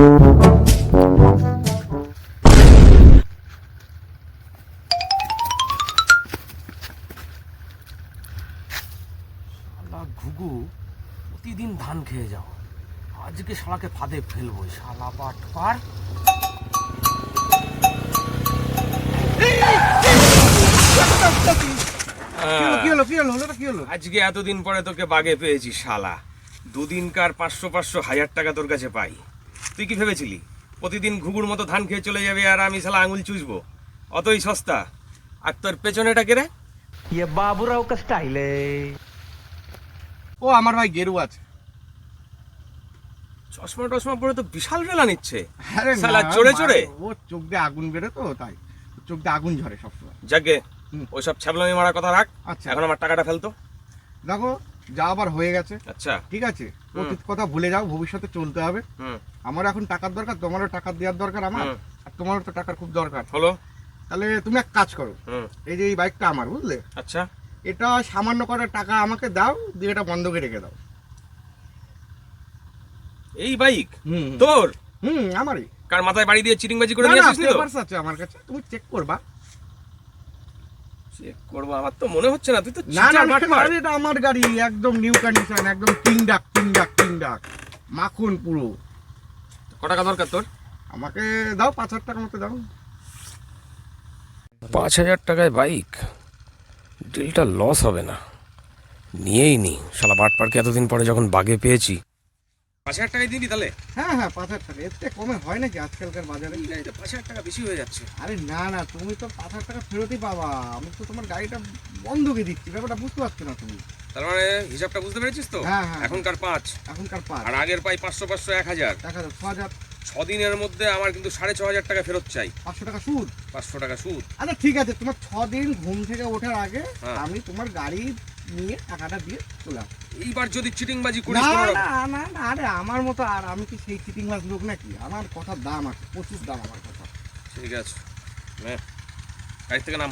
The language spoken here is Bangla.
ঘুঘু প্রতিদিন ধান খেয়ে যাও, আজকে শালাকে ফাঁদে ফেলবো। শালা বাটপার। আজকে এতদিন পরে তোকে বাগে পেয়েছি শালা। দুদিনকার 500 1000 টাকা তোর কাছে পাই। তুই কি ভেবেছিলি প্রতিদিন ঘুঘুর মতো ধান খেয়ে চলে যাবে আর আমি শালা আঙুল চুষবো? অতই সস্তা। আর তোর পেছনেটা কে রে? বাবুরাও কা স্টাইলে। ও আমার ভাই গেরু আছে। চশমা টশমা পরে তো বিশাল রেলা নিচ্ছে আরে শালা, চড়ে চড়ে। ও চোখ দিয়ে আগুন বেরো তো, তাই চোখ দিয়ে আগুন ঝরে সবসময়। যাকে ওইসব ছ্যাবলামি মারা কথা রাখ। আচ্ছা এখন আমার টাকাটা ফেলতো। দেখো যা আবার হয়ে গেছে, আচ্ছা ঠিক আছে, অতীত কথা ভুলে যাও, ভবিষ্যতে চলতে হবে। আমার এখন টাকার দরকার, তোমারও টাকা দেওয়ার দরকার আমার, আর তোমারও তো টাকার খুব দরকার হলো। তাহলে তুমি এক কাজ করো, এই যে এই বাইকটা আমার, বুঝলে, আচ্ছা এটা সামান্য করে টাকা আমাকে দাও, দিয়ে এটা বন্ধকে রেখে দাও। এই বাইক তোর? আমারই। কার মাথায় বাড়ি দিয়ে চিটিংবাজি করে নিয়ে আসিস নি তো? পেপারস আছে আমার কাছে, তুমি চেক করবা। চেক করব? আমার তো মনে হচ্ছে না। তুই তো না চিটার না, বাটপার। এটা আমার গাড়ি, একদম নিউ কন্ডিশন, একদম টিং ডাক মাখন পুরো। কত টাকা দরকার তোর? আমাকে দাও 5000 টাকা মতো দাও। 5000 টাকায় বাইক? ডিলটা লস হবে না, নিয়েই নি। শালা বাটপারকে এতদিন পরে যখন বাগে পেয়েছি। 5000 টাকায় দিবি তাহলে? হ্যাঁ 5000 টাকা, এতে কমে হয় নাকি আজকালকার বাজারে? 5000 টাকা বেশি হয়ে যাচ্ছে। আরে না না, তুমি তো 5000 টাকা ফেরতই পাবা। আমি তো তোমার গাড়িটা বন্ধকে দিচ্ছি, ব্যাপারটা বুঝতে পারছো না তুমি? তার মানে হিসাবটা বুঝতে পেরেছিস তো? হ্যাঁ। এখনকার 5, এখনকার 5 আর আগের পাই 500 500 1000। 6000 6 দিনের মধ্যে আমার কিন্তু 6500 টাকা ফেরত চাই। 500 টাকা সুদ। 500 টাকা সুদ। আচ্ছা ঠিক আছে, তোমার 6 দিন ঘুম থেকে ওঠার আগে আমি তোমার গাড়ি নিয়ে টাকাটা দিয়ে চলে আসবো। এইবার যদি চিটিংবাজি করিস না কোনো না না না, আরে আমার মতো আর আমি কি সেই চিটিং মাছ লোক নাকি? আমার কথার দাম আছে, প্রচুর দাম আমার কথা। ঠিক আছে, গাড়ি থেকে নাম।